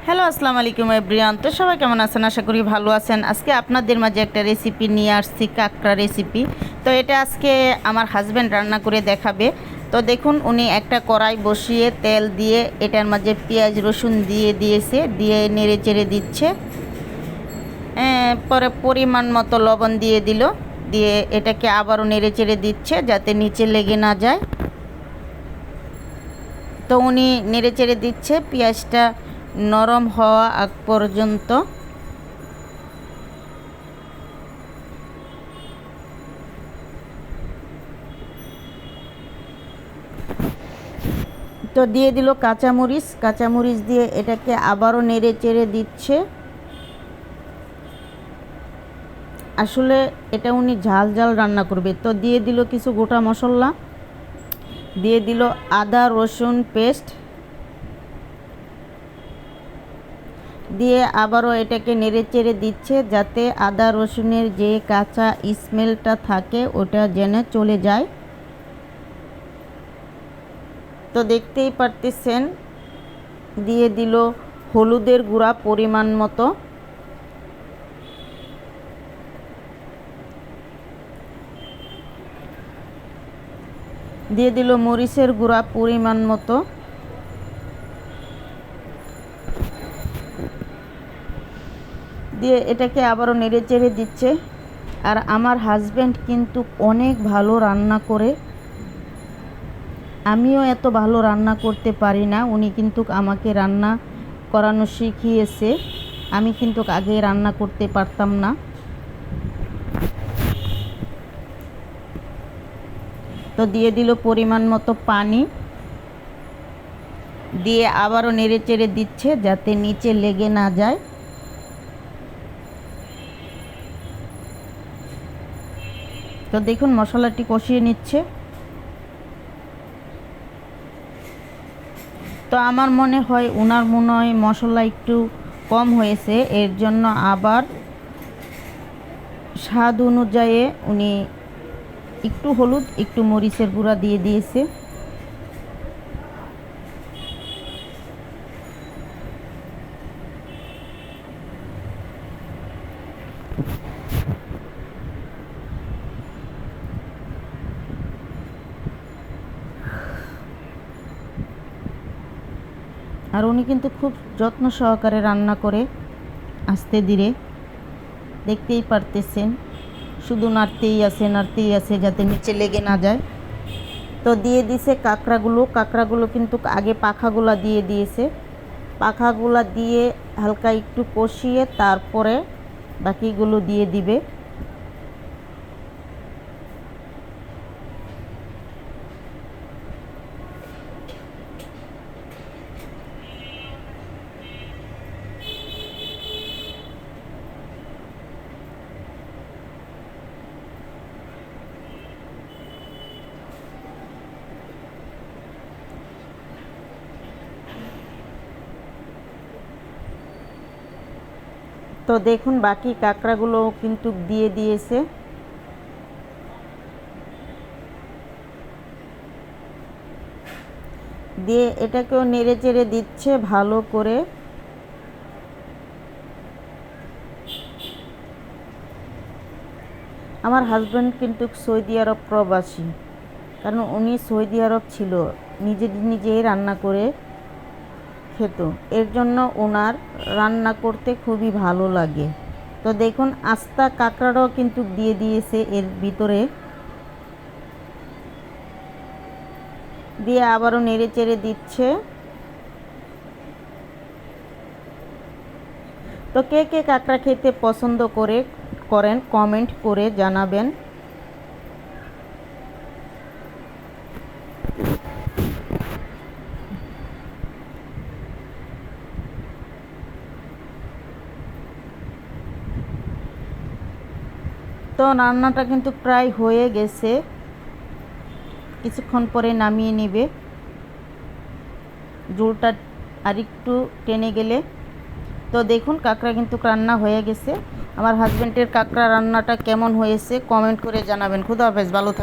Hello আসসালামু আলাইকুম everyone. তো সবাই কেমন আছেন? আশা করি ভালো আছেন। আজকে আপনাদের মাঝে একটা রেসিপি নিয়ে আসছি, কাঁকড়া রেসিপি। তো এটা আজকে আমার হাজব্যান্ড রান্না করে দেখাবে। তো দেখুন, উনি একটা কড়াই বসিয়ে তেল দিয়ে এটার মাঝে পেঁয়াজ রসুন দিয়ে নেড়ে চেড়ে দিচ্ছে। পরে পরিমাণ মতো লবণ দিয়ে এটাকে আবারও নেড়ে চেড়ে দিচ্ছে যাতে নিচে লেগে না যায়। তো উনি নেড়ে চেড়ে দিচ্ছে পেঁয়াজটা নরম হওয়া আগ পর্যন্ত। তো দিয়ে দিল কাঁচামরিচ দিয়ে এটাকে আবারও নেড়ে চেড়ে দিচ্ছে। আসলে এটা উনি ঝাল ঝাল রান্না করবে। তো দিয়ে দিল কিছু গোটা মশলা, দিয়ে দিল আদা রসুন পেস্ট, দিয়ে আবারও এটাকে নেড়ে চেড়ে দিচ্ছে যাতে আদা রসুনের যে কাঁচা স্মেলটা থাকে ওটা যেন চলে যায়। তো দেখতেই পারতেছেন, দিয়ে দিল হলুদের গুঁড়া পরিমাণ মতো, দিয়ে দিল মরিচের গুঁড়া পরিমাণ মতো, দিয়ে এটাকে আবারও নেড়ে চেড়ে দিচ্ছে। আর আমার হাজব্যান্ড কিন্তু অনেক ভালো রান্না করে। আমিও এত ভালো রান্না করতে পারি না, উনি কিন্তু আমাকে রান্না করানো শিখিয়েছে। আমি কিন্তু আগে রান্না করতে পারতাম না। তো দিয়ে দিল পরিমাণ মতো পানি, দিয়ে আবারও নেড়ে চেড়ে দিচ্ছে যাতে নিচে লেগে না যায়। তো দেখুন মশলাটি কষিয়ে নিচ্ছে। তো আমার মনে হয় মশলা একটু কম হয়েছে, এর জন্য আবার স্বাদ অনুযায়ী উনি একটু হলুদ একটু মরিচের গুঁড়া দিয়ে দিয়েছে। আর উনি কিন্তু খুব যত্ন সহকারে রান্না করে, আস্তে ধীরে। দেখতেই পারতেছেন, শুধু নাড়তেই আছে যাতে নিচে লেগে না যায়। তো দিয়ে দিছে কাঁকড়াগুলো কিন্তু আগে পাখাগুলা দিয়ে দিয়েছে। পাখাগুলা দিয়ে হালকা একটু কষিয়ে তারপরে বাকিগুলো দিয়ে দিবে। তো দেখুন বাকি কাঁকড়াগুলো কিন্তু দিয়ে দিয়েছে। দিয়ে এটাকেও নেড়ে চেড়ে দিচ্ছে ভালো করে। আমার হাজব্যান্ড কিন্তু সৌদি আরব প্রবাসী, কারণ উনি সৌদি আরব ছিল, নিজেই রান্না করে খেত। এর জন্য ওনার রান্না করতে খুবই ভালো লাগে। তো দেখুন আস্তা কাঁকড়াটাও কিন্তু দিয়ে দিয়েছে এর ভিতরে, দিয়ে আবারও নেড়ে চেড়ে দিচ্ছে। তো কে কে কাঁকড়া খেতে পছন্দ করেন কমেন্ট করে জানাবেন। তো রান্নাটা কিন্তু প্রায় হয়ে গেছে, কিছুক্ষণ পরে নামিয়ে নেবে। ঝোলটা আরেকটু টেনে গেলে। তো দেখুন কাঁকড়া কিন্তু রান্না হয়ে গেছে। আমার হাজব্যান্ডের কাঁকড়া রান্নাটা কেমন হয়েছে কমেন্ট করে জানাবেন। খুদা হাফেজ, ভালো থাকবেন।